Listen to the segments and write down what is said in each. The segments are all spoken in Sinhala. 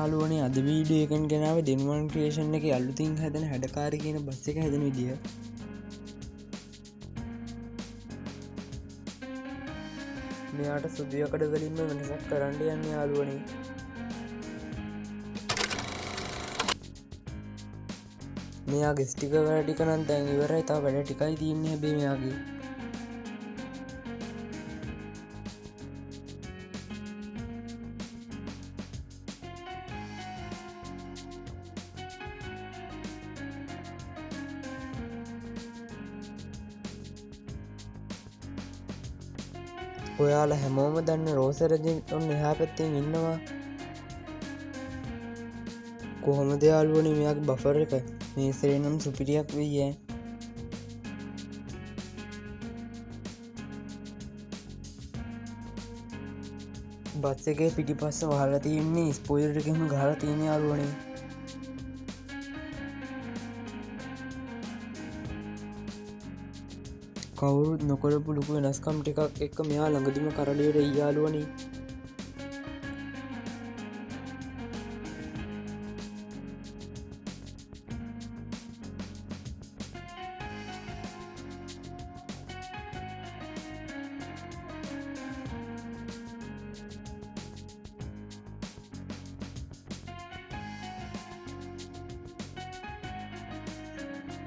යාලුවනේ අද වීඩියෝ එකෙන් ගෙනාවේ දෙනුවන් ක්‍රියේෂන් එකේ අලුතින් හැදෙන හැඩකාරී කියන බස් එක හැදෙන විදිය. මෙයාට සුදු යකඩ වලින්ම වෙනසක් කරන්න යන්නේ යාලුවනේ. මෙයාගේ ස්ටිකර් වැඩ ටික නම් දැන් ඉවරයි. තව වැඩ ටිකයි තියෙන්නේ හැබැයි මෙයාගේ. ඔයාලා හැමෝම දන්න රෝස රජෙන් ඔන්න එහා පැත්තෙන් ඉන්නවා. කොහොමද යාළුවනේ මෙයාගේ බෆර් එක මේසරේ නම් සුපිරියක් වෙයි ඈ. බස් එකේ පිටිපස්ස වහලා තියෙන්නේ ස්පොයිලර් එකෙම ගහලා තියෙන යාළුවනේ. කවුරුත් නොකරපු ලොකු වෙනස්කම් ටිකක් එක්ක මෙයා ළඟදිම කරලියට යාළුවනේ.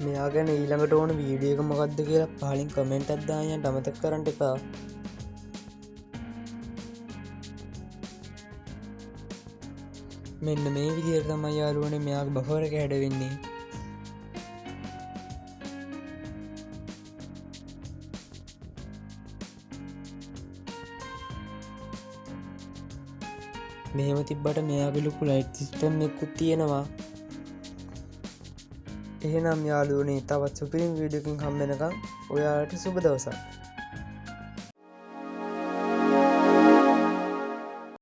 මෙයා ගැන ඊළඟට ඕන වීඩියෝ එක මොකක්ද කියලා පහලින් කමෙන්ට් එකක් දාන්න අමතක කරන්න එපා. මෙන්න මේ විදිහට තමයි යාළුවනේ මෙයාගේ බෆර් එක හැඩවෙන්නේ. මෙහෙම තිබ්බට මෙයාගේ ලොකු ලයිට් සිස්ටම් එකකුත් තියෙනවා. එහෙනම් යාළුවනේ තවත් සුපිරිම වීඩියෝ එකකින් හම්බ වෙනකම් ඔයාලට සුබ දවසක්.